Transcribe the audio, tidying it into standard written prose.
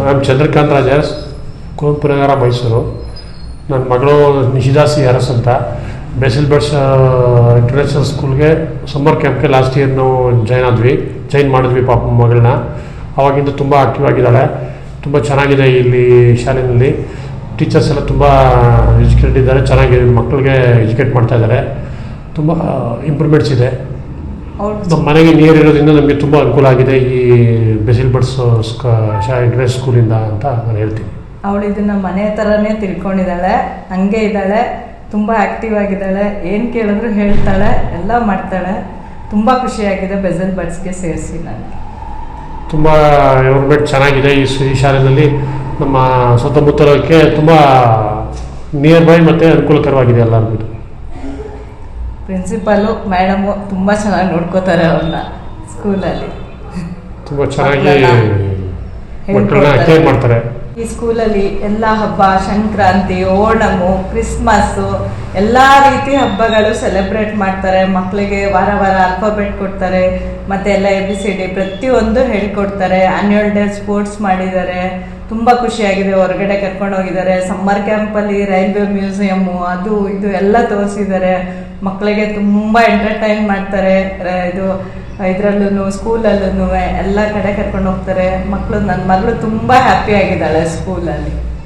I Chandrakant ರಾಜಸ್, Kuvempu Nagar, Mysuru. ನನ್ನ ಮಗಳು ನಿಶಿದಾಸಿ ಅರಸ್ ಅಂತ. ಬೆಸಿಲ್ ಬರ್ಡ್ಸ್ ಇಂಟರ್ನ್ಯಾಷನಲ್ ಸ್ಕೂಲ್ಗೆ ಸಮ್ಮರ್ ಕ್ಯಾಂಪ್ಗೆ ಲಾಸ್ಟ್ ಇಯರ್ ನಾವು ಜಾಯಿನ್ ಮಾಡಿದ್ವಿ ಪಾಪ ಮಗಳನ್ನ. ಆವಾಗಿಂದ ತುಂಬ ಆಕ್ಟಿವ್ ಆಗಿದ್ದಾಳೆ. ತುಂಬ ಚೆನ್ನಾಗಿದೆ ಇಲ್ಲಿ ಶಾಲೆಯಲ್ಲಿ. ಟೀಚರ್ಸ್ ಎಲ್ಲ ತುಂಬ ಎಜುಕೇಟೆಡ್ ಇದ್ದಾರೆ, ಚೆನ್ನಾಗಿ ಮಕ್ಕಳಿಗೆ ಎಜುಕೇಟ್ ಮಾಡ್ತಾ ಇದ್ದಾರೆ. ತುಂಬ ಇಂಪ್ರೂವ್ಮೆಂಟ್ಸ್ ಇದೆ. ನಮ್ಮ ಮನೆಗೆ ನಿಯರ್ ಇರೋದ್ರಿಂದ ನಮಗೆ ತುಂಬ ಅನುಕೂಲ ಆಗಿದೆ ಈ ಬೆಸಿಲ್ ಬರ್ಡ್ಸ್ ಇಂಟರ್ನ್ಯಾಷನಲ್ ಸ್ಕೂಲಿಂದ ಅಂತ ನಾನು ಹೇಳ್ತೀನಿ. ಅವಳು ಇದನ್ನ ಮನೆ ಥರನೇ ತಿಳ್ಕೊಂಡಿದ್ದಾಳೆ, ಹಂಗೆ ಇದ್ದಾಳೆ, ತುಂಬ ಆ್ಯಕ್ಟಿವ್ ಆಗಿದ್ದಾಳೆ, ಏನು ಕೇಳಿದ್ರು ಹೇಳ್ತಾಳೆ, ಎಲ್ಲ ಮಾಡ್ತಾಳೆ. ತುಂಬ ಖುಷಿಯಾಗಿದೆ ಬೆಸಲ್ ಬರ್ಡ್ಸ್ಗೆ ಸೇರಿಸಿ ನನಗೆ. ತುಂಬ ಎನ್ವೈರ್ಮೆಂಟ್ ಚೆನ್ನಾಗಿದೆ ಈ ಶಾಲೆಯಲ್ಲಿ. ನಮ್ಮ ಸುತ್ತಮುತ್ತಲಕ್ಕೆ ತುಂಬ ನಿಯರ್ ಬೈ ಮತ್ತು ಅನುಕೂಲಕರವಾಗಿದೆ ಎಲ್ಲರಿಗೂ. ಪ್ರಿನ್ಸಿಪಾಲು ಮೇಡಮು ತುಂಬ ಚೆನ್ನಾಗಿ ನೋಡ್ಕೋತಾರೆ ಅವ್ರನ್ನ ಸ್ಕೂಲಲ್ಲಿ. ತುಂಬ ಚೆನ್ನಾಗಿ ಮಕ್ಕಳನ್ನ ಕೇರ್ ಮಾಡ್ತಾರೆ. ಈ ಸ್ಕೂಲಲ್ಲಿ ಎಲ್ಲ ಹಬ್ಬ, ಸಂಕ್ರಾಂತಿ, ಓಣಮು, ಕ್ರಿಸ್ಮಸ್ಸು ಎಲ್ಲ ರೀತಿ ಹಬ್ಬಗಳು ಸೆಲೆಬ್ರೇಟ್ ಮಾಡ್ತಾರೆ. ಮಕ್ಕಳಿಗೆ ವಾರ ವಾರ ಆಲ್ಫಾಬೆಟ್ ಕೊಡ್ತಾರೆ, ಮತ್ತು ಎಲ್ಲ ABCD ಪ್ರತಿಯೊಂದು ಹೇಳ್ಕೊಡ್ತಾರೆ. ಆ್ಯನ್ಯುವಲ್ ಡೇ ಸ್ಪೋರ್ಟ್ಸ್ ಮಾಡಿದ್ದಾರೆ. ತುಂಬ ಖುಷಿಯಾಗಿದೆ. ಹೊರಗಡೆ ಕರ್ಕೊಂಡು ಹೋಗಿದ್ದಾರೆ. ಸಮ್ಮರ್ ಕ್ಯಾಂಪಲ್ಲಿ ರೈಲ್ವೆ ಮ್ಯೂಸಿಯಮ್ಮು ಅದು ಇದು ಎಲ್ಲ ತೋರಿಸಿದ್ದಾರೆ. ಮಕ್ಕಳಿಗೆ ತುಂಬ ಎಂಟರ್ಟೈನ್ ಮಾಡ್ತಾರೆ. ಇದರಲ್ಲೂ ಸ್ಕೂಲಲ್ಲೂ ಎಲ್ಲ ಕಡೆ ಕರ್ಕೊಂಡು ಹೋಗ್ತಾರೆ. ನನ್ನ ಮಗಳು ತುಂಬ ಹ್ಯಾಪಿ ಆಗಿದ್ದಾಳೆ ಸ್ಕೂಲಲ್ಲಿ.